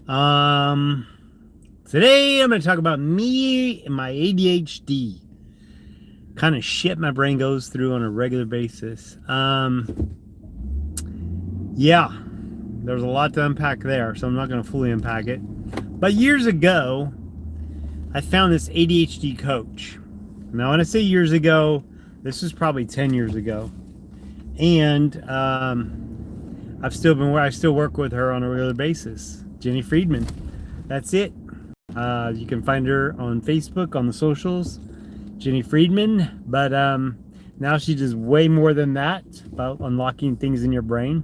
Um, Today I'm going to talk about me and my ADHD. Kind of shit my brain goes through on a regular basis. Yeah, there's a lot to unpack there, so I'm not going to fully unpack it. But years ago, I found this ADHD coach. Now, when I say years ago, this was probably 10 years ago. And I still work with her on a regular basis. Jenny Friedman. That's it. You can find her on Facebook, on the socials, Jenny Friedman. But now she does way more than that about unlocking things in your brain.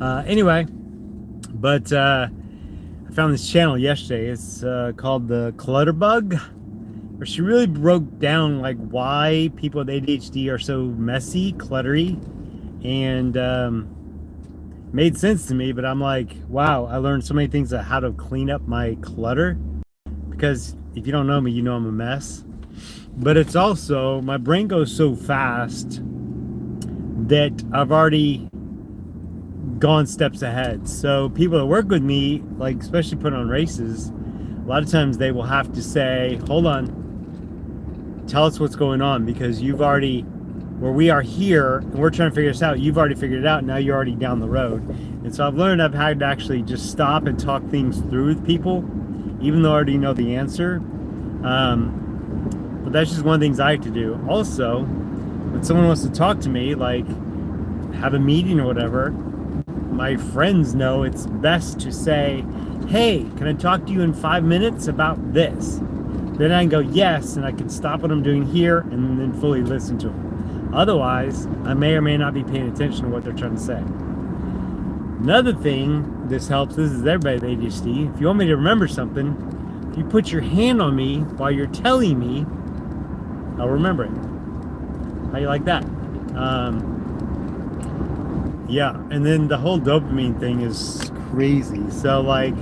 Anyway, but I found this channel yesterday. It's called the Clutter Bug, where she really broke down like why people with ADHD are so messy, cluttery, and made sense to me. But I'm like, wow, I learned so many things on how to clean up my clutter. Because if you don't know me, you know I'm a mess. But it's also, my brain goes so fast that I've already gone steps ahead. So people that work with me, like especially put on races, a lot of times they will have to say, hold on, tell us what's going on, because you've already, where we are here and we're trying to figure this out, you've already figured it out, now you're already down the road. And so I've learned I've had to actually just stop and talk things through with people, even though I already know the answer. But that's just one of the things I have to do. Also, when someone wants to talk to me, like have a meeting or whatever, my friends know it's best to say, hey, can I talk to you in 5 minutes about this? Then I can go, yes, and I can stop what I'm doing here and then fully listen to them. Otherwise, I may or may not be paying attention to what they're trying to say. Another thing this helps, this is everybody with ADHD, if you want me to remember something, if you put your hand on me while you're telling me, I'll remember it. How you like that? Yeah, and then the whole dopamine thing is crazy. So like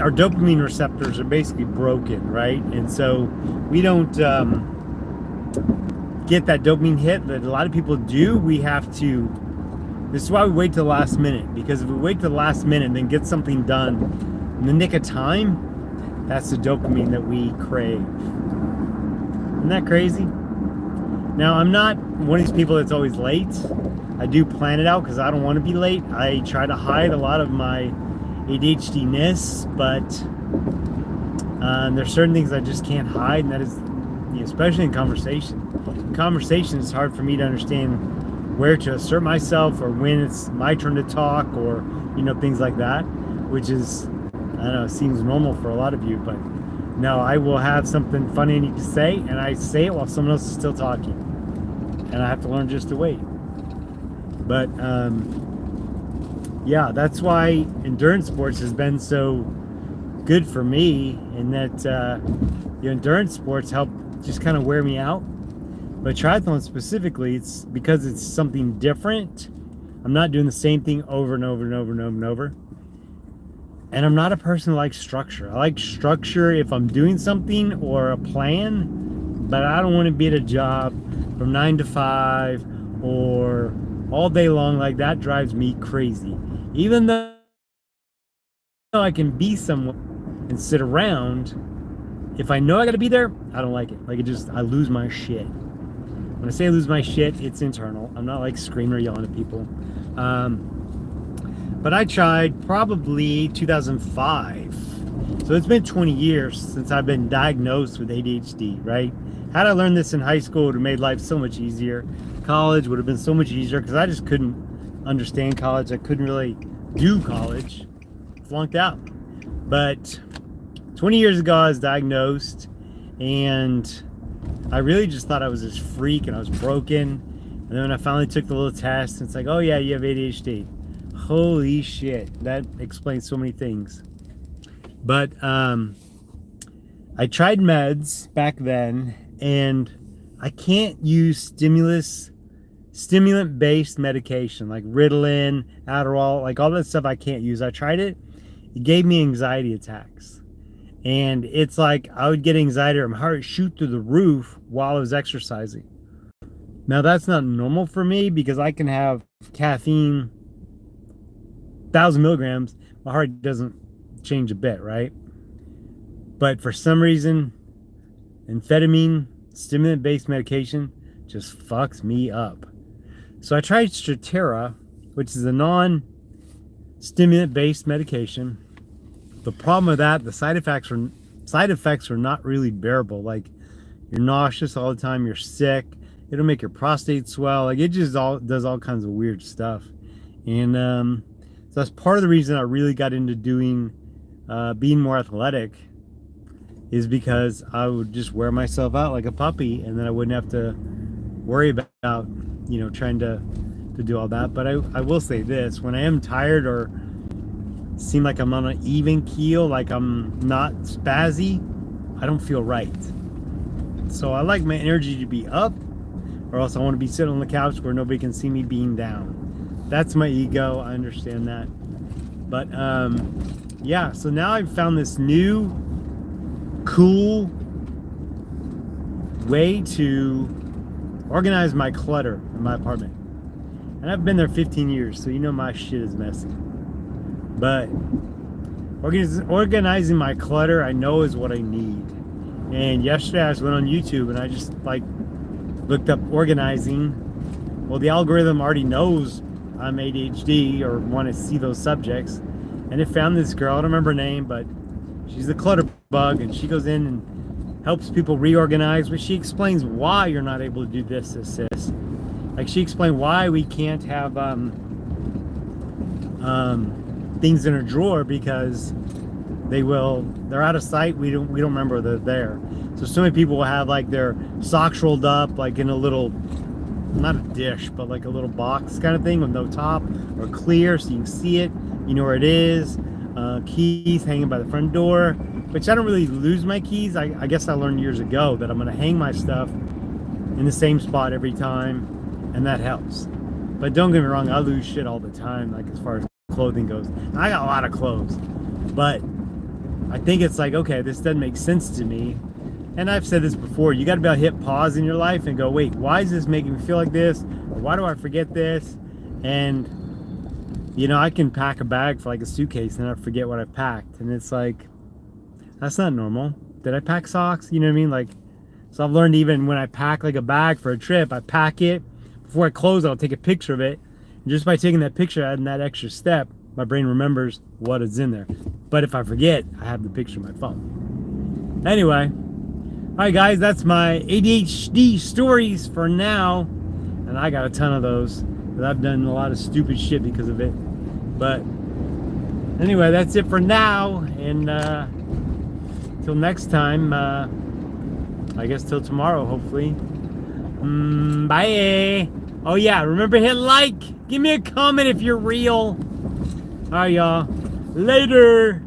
our dopamine receptors are basically broken, right? And so we don't get that dopamine hit that a lot of people do. This is why we wait till the last minute, because if we wait till the last minute and then get something done in the nick of time, that's the dopamine that we crave. Isn't that crazy? Now, I'm not one of these people that's always late. I do plan it out because I don't want to be late. I try to hide a lot of my ADHD-ness, but there's certain things I just can't hide, and that is, especially in conversation. In conversation, it's hard for me to understand where to assert myself or when it's my turn to talk, or things like that, which is, I don't know, seems normal for a lot of you, but no, I will have something funny I need to say, and I say it while someone else is still talking, and I have to learn just to wait. But yeah, that's why endurance sports has been so good for me, in that endurance sports help just kind of wear me out. But triathlon specifically, it's because it's something different. I'm not doing the same thing over and over and over and over and over. And I'm not a person who likes structure. I like structure if I'm doing something or a plan, but I don't want to be at a job from 9 to 5 or all day long. Like, that drives me crazy. Even though I can be somewhere and sit around, if I know I got to be there, I don't like it. Like, I lose my shit. When I say I lose my shit, it's internal. I'm not like screaming or yelling at people. But I tried probably 2005. So it's been 20 years since I've been diagnosed with ADHD, right? Had I learned this in high school, it would have made life so much easier. College would have been so much easier, because I just couldn't understand college. I couldn't really do college. Flunked out. But 20 years ago, I was diagnosed, and I really just thought I was this freak and I was broken. And then when I finally took the little test, it's like, oh yeah, you have ADHD. Holy shit, that explains so many things. But I tried meds back then, and I can't use stimulant-based medication like Ritalin, Adderall, like all that stuff I can't use. I tried it. It gave me anxiety attacks. And it's like I would get anxiety or my heart would shoot through the roof while I was exercising. Now, that's not normal for me, because I can have caffeine, 1,000 milligrams, my heart doesn't change a bit, right? But for some reason, amphetamine, stimulant-based medication, just fucks me up. So I tried Strattera, which is a non-stimulant-based medication. The problem with that, the side effects are not really bearable. Like, you're nauseous all the time, you're sick, it'll make your prostate swell, like it just does all kinds of weird stuff. And so that's part of the reason I really got into doing being more athletic, is because I would just wear myself out like a puppy, and then I wouldn't have to worry about, you know, trying to do all that. But I will say this, when I am tired or seem like I'm on an even keel, like I'm not spazzy, I don't feel right. So I like my energy to be up, or else I want to be sitting on the couch where nobody can see me being down. That's my ego, I understand that. But yeah, so now I've found this new cool way to organize my clutter in my apartment. And I've been there 15 years, so you know my shit is messy. But organizing my clutter, I know, is what I need. And yesterday I just went on YouTube and I just like looked up organizing. Well, the algorithm already knows I'm ADHD or want to see those subjects, and it found this girl, I don't remember her name, but she's the clutter bug, and she goes in and helps people reorganize, but she explains why you're not able to do this. Like, she explained why we can't have things in a drawer, because they're out of sight. We don't remember they're there. So many people will have like their socks rolled up like in a little, not a dish, but like a little box kind of thing with no top, or clear so you can see it, you know where it is. Keys hanging by the front door, which I don't really lose my keys. I guess I learned years ago that I'm going to hang my stuff in the same spot every time, and that helps. But don't get me wrong, I lose shit all the time, like as far as clothing goes. I got a lot of clothes, but I think it's like, okay, this doesn't make sense to me. And I've said this before, you got to be able to hit pause in your life and go, wait, why is this making me feel like this? Or why do I forget this? And, you know, I can pack a bag for like a suitcase and I forget what I packed. And it's like, that's not normal. Did I pack socks? You know what I mean? Like, so I've learned, even when I pack like a bag for a trip, I pack it. Before I close, I'll take a picture of it. And just by taking that picture, adding that extra step, my brain remembers what is in there. But if I forget, I have the picture on my phone. Anyway, all right, guys, that's my ADHD stories for now. And I got a ton of those, but I've done a lot of stupid shit because of it. But anyway, that's it for now. And till next time, I guess till tomorrow, hopefully. Bye. Oh yeah, remember, hit like. Give me a comment if you're real. All right, y'all. Later.